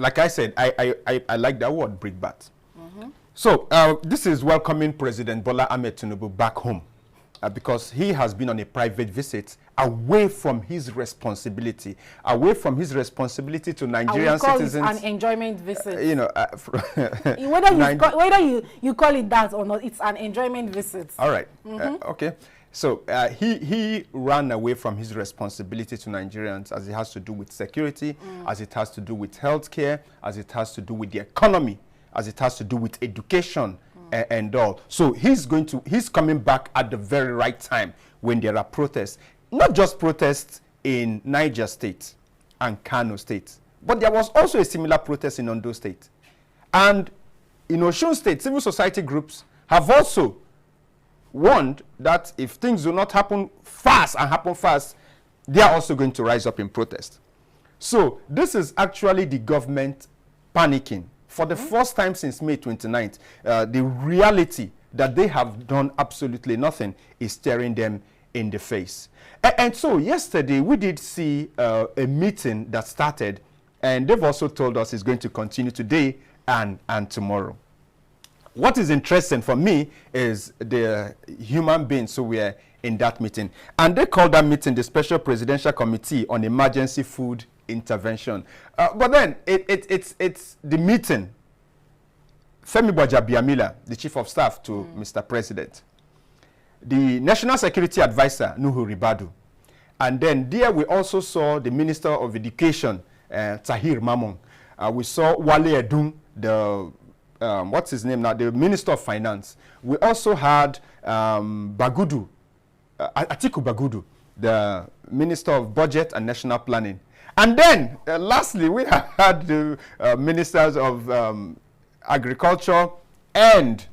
like I said, I like that word, brickbat. So this is welcoming President Bola Ahmed Tinubu back home because he has been on a private visit away from his responsibility to Nigerian citizens. It's an enjoyment visit. You know, whether you call it that or not, it's an enjoyment visit. All right. Okay. So he ran away from his responsibility to Nigerians as it has to do with security, as it has to do with healthcare, as it has to do with the economy, as it has to do with education and all. So he's coming back at the very right time when there are protests. Not just protests in Niger State and Kano State, but there was also a similar protest in Ondo State. And in Osun State, civil society groups have also warned that if things do not happen fast, they are also going to rise up in protest. So this is actually the government panicking. For the first time since May 29th, the reality that they have done absolutely nothing is staring them in the face. And so yesterday we did see a meeting that started, and they've also told us it's going to continue today and tomorrow. What is interesting for me is the human beings who were in that meeting. And they called that meeting the Special Presidential Committee on Emergency Food Intervention. But then it's the meeting. Femi Gbajabiamila, the Chief of Staff to Mr. President. The National Security Advisor, Nuhu Ribadu. And then there we also saw the Minister of Education, Tahir Mamon. We saw Wale Edun, the what's his name now? The Minister of Finance. We also had Bagudu, Atiku Bagudu, the Minister of Budget and National Planning. And then, lastly, we had the Ministers of Agriculture and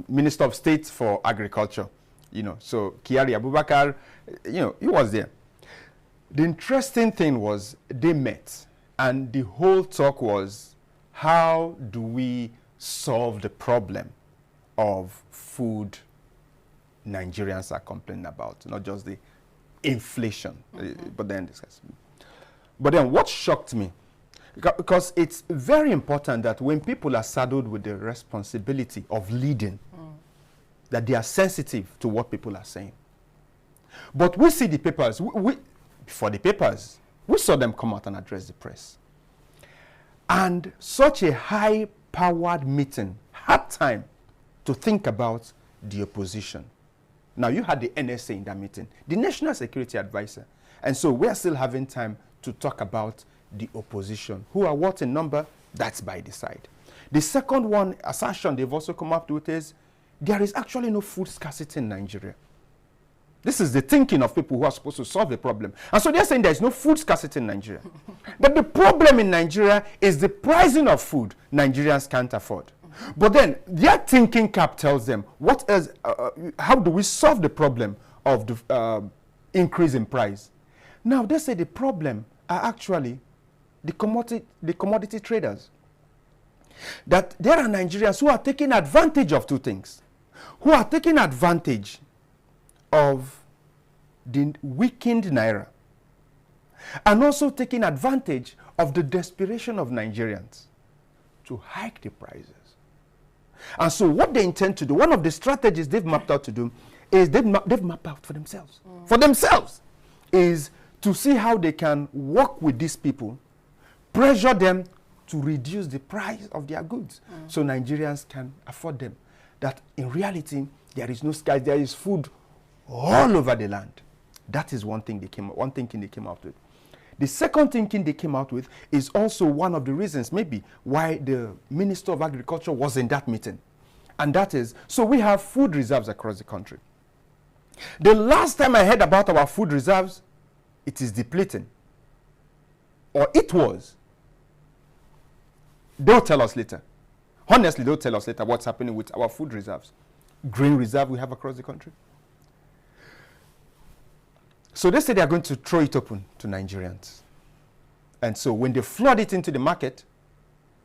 Minister of State for Agriculture. You know, so Kiari Abubakar, you know, he was there. The interesting thing was they met, and the whole talk was, how do we solve the problem of food Nigerians are complaining about, not just the inflation, but then discuss. But then what shocked me, because it's very important that when people are saddled with the responsibility of leading, that they are sensitive to what people are saying. But we see the papers, before the papers, we saw them come out and address the press. And such a high-powered meeting had time to think about the opposition. Now, you had the NSA in that meeting, the National Security Advisor. And so we are still having time to talk about the opposition. Who are what in number? That's by the side. The second one, assertion they've also come up with is, there is actually no food scarcity in Nigeria. This is the thinking of people who are supposed to solve the problem. And so they're saying there is no food scarcity in Nigeria. But the problem in Nigeria is the pricing of food Nigerians can't afford. But then their thinking cap tells them, what is, how do we solve the problem of the increase in price? Now they say the problem are actually the commodity traders. That there are Nigerians who are taking advantage of two things. Who are taking advantage of the weakened Naira, and also taking advantage of the desperation of Nigerians to hike the prices. And so what they intend to do, one of the strategies they've mapped out to do, is they've mapped out for themselves, is to see how they can work with these people, pressure them to reduce the price of their goods so Nigerians can afford them. That in reality, there is no scarcity, there is food all over the land. That is one thinking they came out with. The second thinking they came out with is also one of the reasons maybe why the Minister of Agriculture was in that meeting. And that is, so we have food reserves across the country. The last time I heard about our food reserves, it is depleting. Or it was. They'll tell us later. Honestly, they'll tell us later what's happening with our food reserves. Grain reserve we have across the country. So they say they are going to throw it open to Nigerians. And so when they flood it into the market,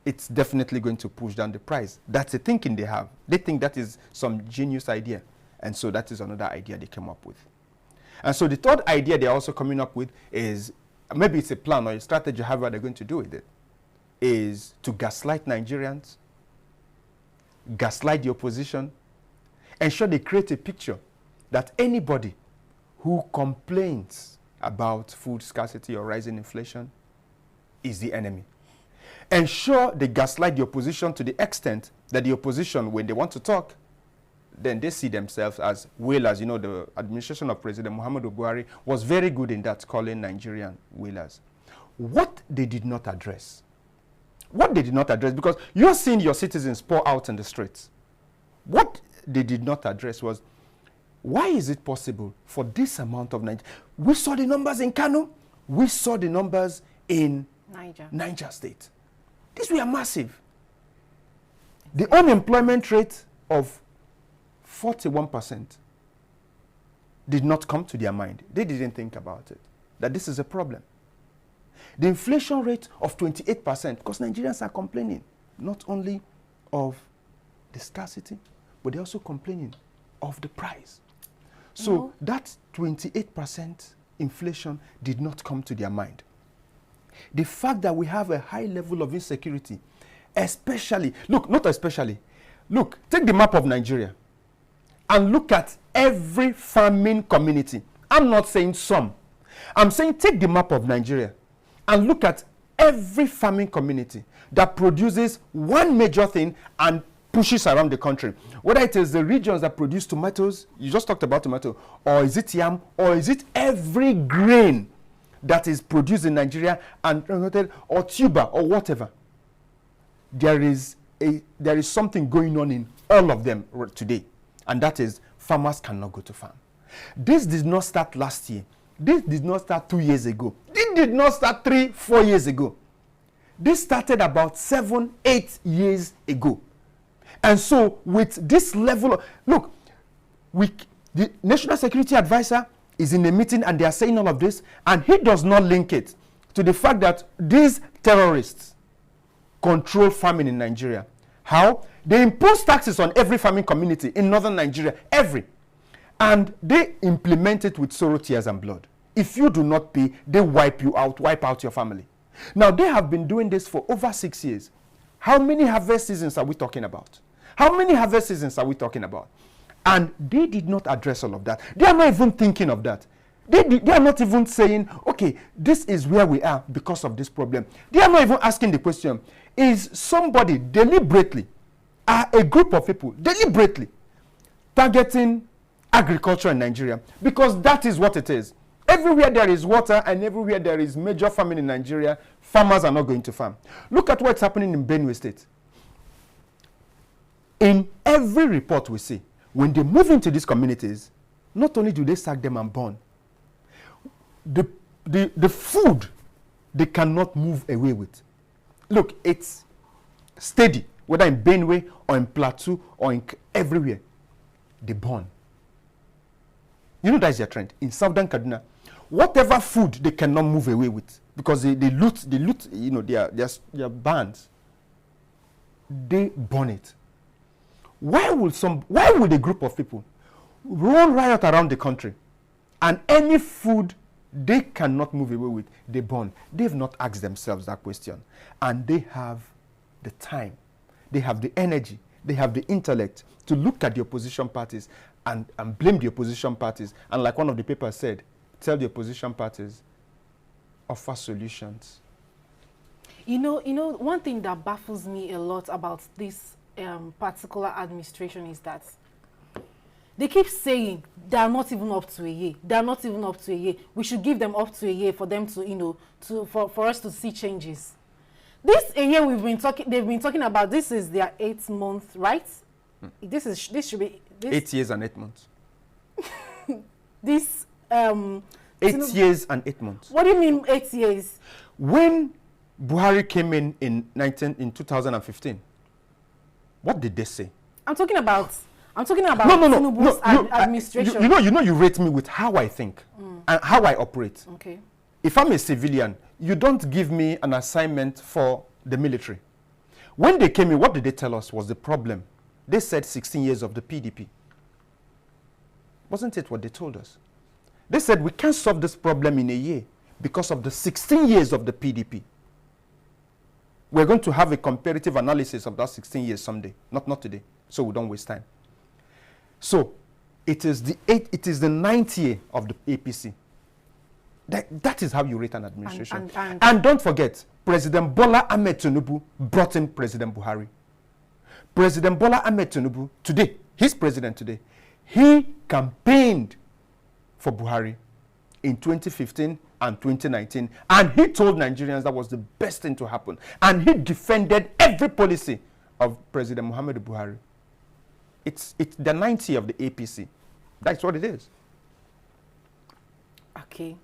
it's definitely going to push down the price. That's the thinking they have. They think that is some genius idea. And so that is another idea they came up with. And so the third idea they're also coming up with is maybe it's a plan or a strategy, however they're going to do with it, is to gaslight Nigerians, gaslight the opposition, ensure they create a picture that anybody who complains about food scarcity or rising inflation is the enemy. Ensure they gaslight the opposition to the extent that the opposition, when they want to talk, then they see themselves as whalers. You know, the administration of President Muhammadu Buhari was very good in that, calling Nigerian whalers. What they did not address, because you're seeing your citizens pour out in the streets. What they did not address was, why is it possible for this amount of Niger? We saw the numbers in Kano. We saw the numbers in Niger State. These were massive. The unemployment rate of 41% did not come to their mind. They didn't think about it, that this is a problem. The inflation rate of 28%, because Nigerians are complaining not only of the scarcity, but they're also complaining of the price. So that 28% inflation did not come to their mind. The fact that we have a high level of insecurity, especially, look, take the map of Nigeria and look at every farming community. I'm not saying some. I'm saying take the map of Nigeria and look at every farming community that produces one major thing and pushes around the country. Whether it is the regions that produce tomatoes, you just talked about tomato, or is it yam, or is it every grain that is produced in Nigeria and or tuber or whatever. There is something going on in all of them today, and that is farmers cannot go to farm. This did not start last year. This did not start 2 years ago. This did not start 3-4 years ago. This started about 7-8 years ago. And so with this level, look, the National Security Advisor is in a meeting and they are saying all of this, and he does not link it to the fact that these terrorists control farming in Nigeria. How? They impose taxes on every farming community in northern Nigeria, and they implement it with sorrow, tears, and blood. If you do not pay, they wipe you out, wipe out your family. Now, they have been doing this for over 6 years. How many harvest seasons are we talking about? And they did not address all of that. They are not even thinking of that. They are not even saying, okay, this is where we are because of this problem. They are not even asking the question, is somebody deliberately, a group of people deliberately targeting agriculture in Nigeria? Because that is what it is. Everywhere there is water and everywhere there is major farming in Nigeria, farmers are not going to farm. Look at what's happening in Benue State. In every report we see, when they move into these communities, not only do they sack them and burn, the food they cannot move away with. Look, it's steady, whether in Benue or in Plateau or in everywhere, they burn. You know that's their trend. In southern Kaduna, whatever food they cannot move away with, because they loot, you know, their bands, they burn it. Why would a group of people run riot around the country and any food they cannot move away with, they burn? They've not asked themselves that question. And they have the time, they have the energy, they have the intellect to look at the opposition parties and blame the opposition parties. And like one of the papers said, tell the opposition parties, offer solutions. You know, one thing that baffles me a lot about this particular administration is that they keep saying they are not even up to a year. They are not even up to a year. We should give them up to a year for them to, you know, for us to see changes. This a year they've been talking about. This is their 8th month, right? This should be 8 years and 8 months. This 8 years and 8 months. What do you mean 8 years? When Buhari came in 2015, what did they say? I'm talking about Tinubu's administration. You rate me with how I think and how I operate. Okay. If I'm a civilian, you don't give me an assignment for the military. When they came in, what did they tell us was the problem? They said 16 years of the PDP. Wasn't it what they told us? They said we can't solve this problem in a year because of the 16 years of the PDP. We're going to have a comparative analysis of that 16 years someday, not today, so we don't waste time. So it is the 9th year of the APC. That is how you rate an administration. And don't forget, President Bola Ahmed Tinubu brought in President Buhari. President Bola Ahmed Tinubu, today, he's president today, he campaigned for Buhari in 2015 and 2019, and he told Nigerians that was the best thing to happen. And he defended every policy of President Muhammadu Buhari. It's the 9th year of the APC. That's what it is. Okay.